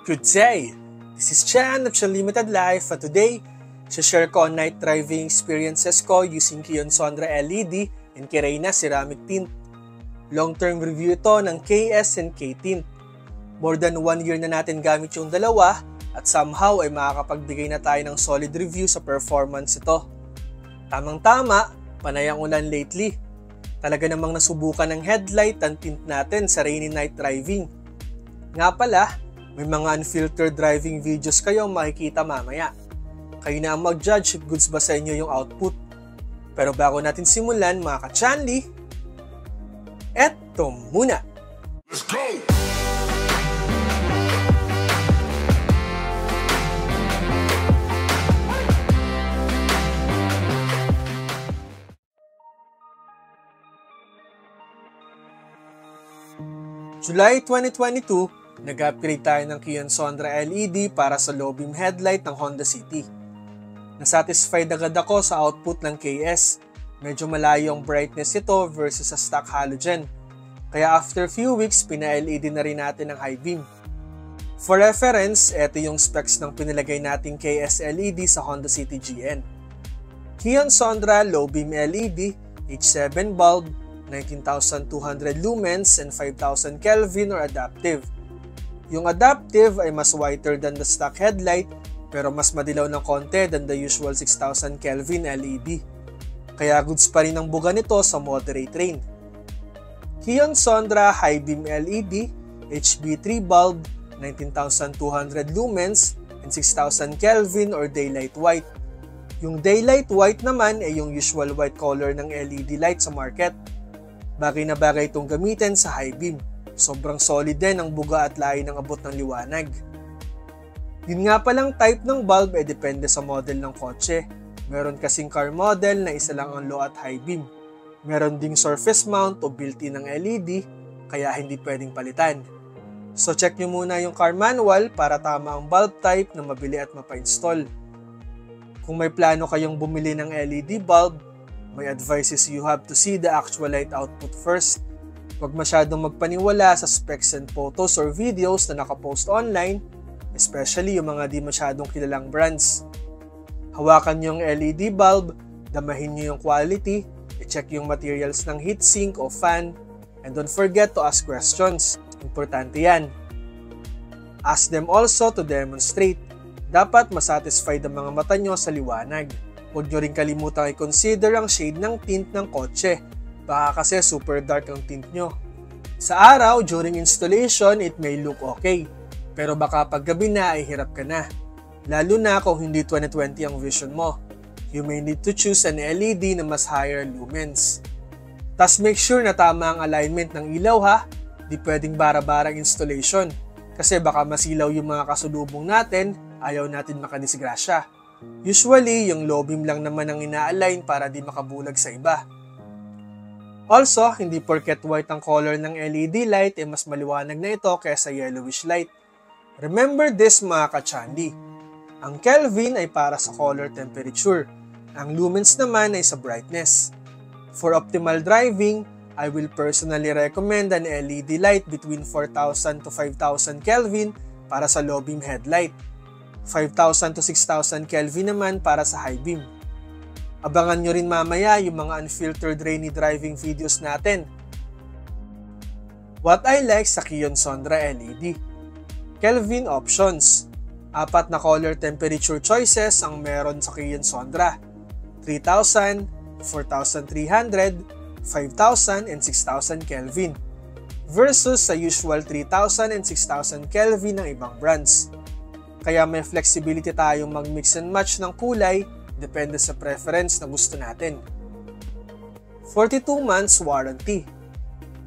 Good day! This is Chan of Chan Limited Life at today, share ko ang night driving experiences ko using Kion Sondra LED and Kirayna Ceramic Tint. Long-term review ito ng KS and K Tint. More than 1 year na natin gamit yung dalawa at somehow ay makakapagbigay na tayo ng solid review sa performance ito. Tamang-tama, panay ang ulan lately. Talaga namang nasubukan ng headlight ang tint natin sa rainy night driving. Nga pala, may mga unfiltered driving videos kayo makikita mamaya. Kayo na ang mag-judge if goods ba sa inyo yung output. Pero bago natin simulan mga ka-chanli, eto muna! Let's go! July 2022, nag-upgrade tayo ng Kion Sondra LED para sa low beam headlight ng Honda City. Nasatisfied agad ako sa output ng KS. Medyo malayo ang brightness ito versus sa stock halogen. Kaya after few weeks, pina-LED na rin natin ang high beam. For reference, ito yung specs ng pinilagay nating KS LED sa Honda City GN. Kion Sondra low beam LED, H7 bulb, 19,200 lumens and 5,000 Kelvin or adaptive. Yung adaptive ay mas whiter than the stock headlight pero mas madilaw ng konti than the usual 6,000 Kelvin LED. Kaya goods pa rin ang buga nito sa moderate rain. Kion Sondra High Beam LED, HB3 bulb, 19,200 lumens and 6,000 Kelvin or daylight white. Yung daylight white naman ay yung usual white color ng LED light sa market. Bagay na bagay itong gamitin sa high beam. Sobrang solid din ang buga at layo ng abot ng liwanag. Yun nga palang type ng bulb ay depende sa model ng kotse. Meron kasing car model na isa lang ang low at high beam. Meron ding surface mount o built-in ng LED kaya hindi pwedeng palitan. So check nyo muna yung car manual para tama ang bulb type na mabili at mapa-install. Kung may plano kayong bumili ng LED bulb, my advice is you have to see the actual light output first. Huwag masyadong magpaniwala sa specs and photos or videos na nakapost online, especially yung mga di masyadong kilalang brands. Hawakan nyo yung LED bulb, damahin nyo yung quality, i-check yung materials ng heatsink o fan, and don't forget to ask questions. Importante yan. Ask them also to demonstrate. Dapat masatisfied ang mga mata nyo sa liwanag. Huwag nyo rin kalimutang i-consider ang shade ng tint ng kotse. Baka kasi super dark ang tint nyo. Sa araw, during installation, it may look okay. Pero baka pag gabi na ay hirap ka na. Lalo na kung hindi 2020 ang vision mo. You may need to choose an LED na mas higher lumens. Tas make sure na tama ang alignment ng ilaw ha. Di pwedeng bara-barang installation. Kasi baka masilaw yung mga kasulubong natin, ayaw natin makadisgrasya. Usually, yung low beam lang naman ang ina-align para di makabulag sa iba. Also, hindi porket white ang color ng LED light ay mas maliwanag na ito kaysa yellowish light. Remember this mga ka-chanli. Ang Kelvin ay para sa color temperature. Ang lumens naman ay sa brightness. For optimal driving, I will personally recommend an LED light between 4,000 to 5,000 Kelvin para sa low beam headlight. 5,000 to 6,000 Kelvin naman para sa high beam. Abangan nyo rin mamaya yung mga unfiltered rainy driving videos natin. What I like sa Kion Sondra LED. Kelvin options. 4 na color temperature choices ang meron sa Kion Sondra. 3,000, 4,300, 5,000, and 6,000 Kelvin. Versus sa usual 3,000 and 6,000 Kelvin ng ibang brands. Kaya may flexibility tayong mag-mix and match ng kulay depende sa preference na gusto natin. 42 months warranty.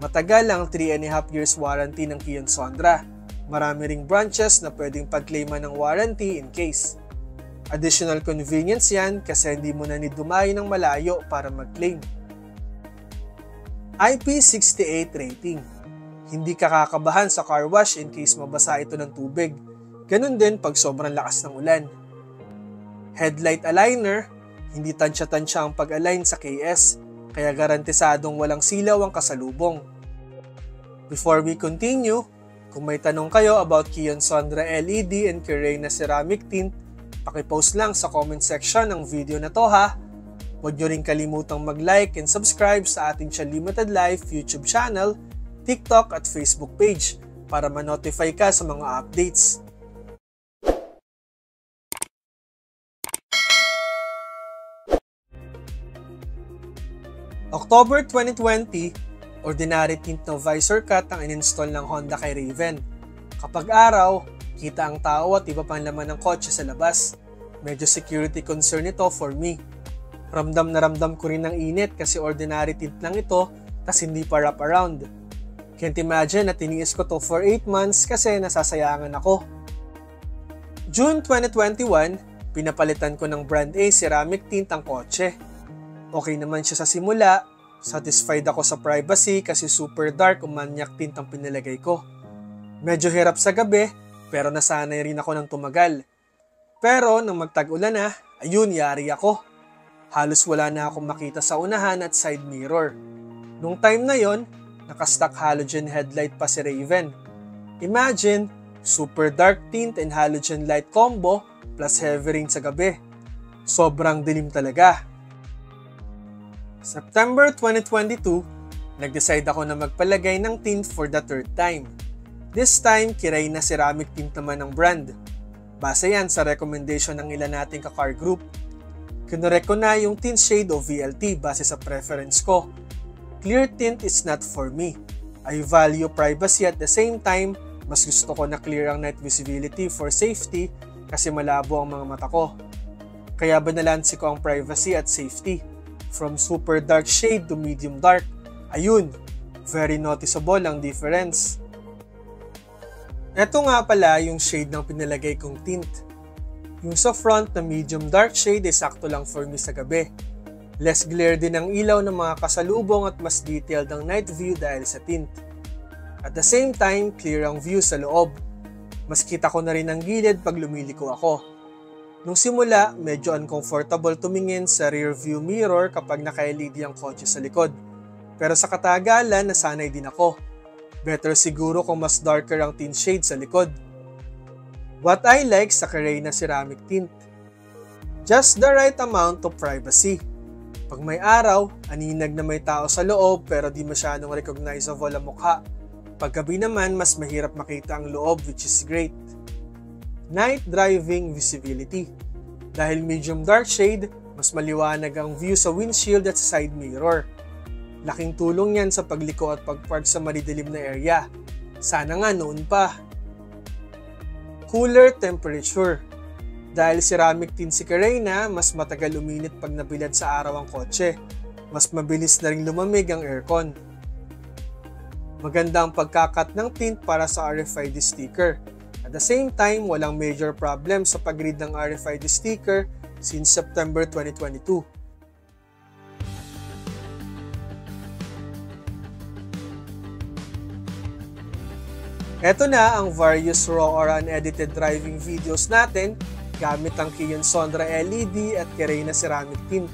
Matagal ang 3.5 years warranty ng Kion Sondra. Marami ring branches na pwedeng pag-claiman ng warranty in case. Additional convenience yan kasi hindi mo na need dumayo ng malayo para mag-claim. IP68 rating. Hindi ka kakabahan sa car wash in case mabasa ito ng tubig. Ganun din pag sobrang lakas ng ulan. Headlight aligner, hindi tansya-tansya ang pag-align sa KS, kaya garantisadong walang silaw ang kasalubong. Before we continue, Kung may tanong kayo about Kion Sondra LED and Kireyna Ceramic Tint, pakipost lang sa comment section ng video na to ha. Huwag nyo rin kalimutang mag-like and subscribe sa ating Cha Limited Life YouTube channel, TikTok at Facebook page para ma-notify ka sa mga updates. October 2020, ordinary tint na visor cut ang in-install ng Honda kay Raven. Kapag araw, kita ang tao at iba pang laman ng kotse sa labas. Medyo security concern ito for me. Ramdam na ramdam ko rin ng init kasi ordinary tint lang ito tas hindi pa wrap around. Can't imagine na tiniis ko to for 8 months kasi nasasayangan ako. June 2021, pinapalitan ko ng brand A ceramic tint ang kotse. Okay naman siya sa simula, satisfied ako sa privacy kasi super dark o manyak tint ang pinilagay ko. Medyo hirap sa gabi, pero nasanay rin ako ng tumagal. Pero nang magtag-ulan na, ayun, yari ako. Halos wala na akong makita sa unahan at side mirror. Nung time na yon, nakastock halogen headlight pa si Raven. Imagine, super dark tint and halogen light combo plus heavy rain sa gabi. Sobrang dilim talaga. September 2022, nag-decide ako na magpalagay ng tint for the third time. This time, Kireyna Ceramic Tint naman ang brand. Base yan sa recommendation ng ilan nating ka-car group. Kinorek ko na yung tint shade o VLT base sa preference ko. Clear tint is not for me. I value privacy at the same time, mas gusto ko na clear ang night visibility for safety kasi malabo ang mga mata ko. Kaya banalansi ko ang privacy at safety. From super dark shade to medium dark. Ayun, very noticeable ang difference. Ito nga pala yung shade ng pinalagay kong tint. Yung sa front na medium dark shade ay sakto lang for me sa gabi. Less glare din ang ilaw ng mga kasalubong at mas detailed ang night view dahil sa tint. At the same time, clear ang view sa loob. Mas kita ko na rin ang gilid pag lumiliko ako. Nung simula, medyo uncomfortable tumingin sa rear view mirror kapag naka-LED ang kotse sa likod. Pero sa katagalan, nasanay din ako. Better siguro kung mas darker ang tint shade sa likod. What I like sa Kireyna Ceramic Tint? Just the right amount of privacy. Pag may araw, aninag na may tao sa loob pero di masyadong recognizable ang mukha. Paggabi naman, mas mahirap makita ang loob which is great. Night driving visibility. Dahil medium dark shade, mas maliwanag ang view sa windshield at sa side mirror. Laking tulong yan sa pagliko at pagpark sa madidilim na area. Sana nga noon pa. Cooler temperature. Dahil ceramic tint si Kireyna, mas matagal uminit pag nabilad sa araw ang kotse. Mas mabilis na rin lumamig ang aircon. Maganda ang pagkakat ng tint para sa RFID sticker. At the same time, walang major problem sa pag-read ng RFID sticker since September 2022. Ito na ang various raw or unedited driving videos natin gamit ang Kion Sondra LED at Kireyna Ceramic Tint.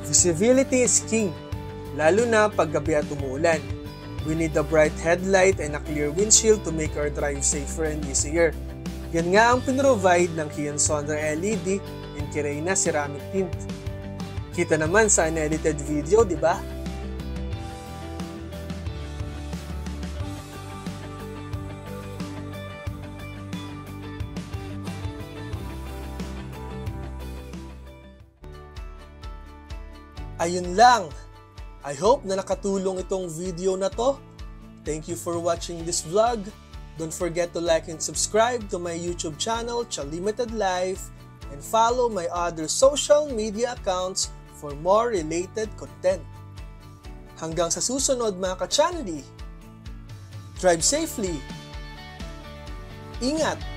Visibility is king, lalo na pag gabi at umuulan. We need a bright headlight and a clear windshield to make our drive safer and easier. Yan nga ang pinrovide ng Kion Sondra LED and Kireyna Ceramic Tint. Kita naman sa unedited video, di ba? Ayun lang. I hope na nakatulong itong video na to. Thank you for watching this vlog. Don't forget to like and subscribe to my YouTube channel, Chalimited Life, and follow my other social media accounts for more related content. Hanggang sa susunod mga ka-chanli, drive safely, ingat!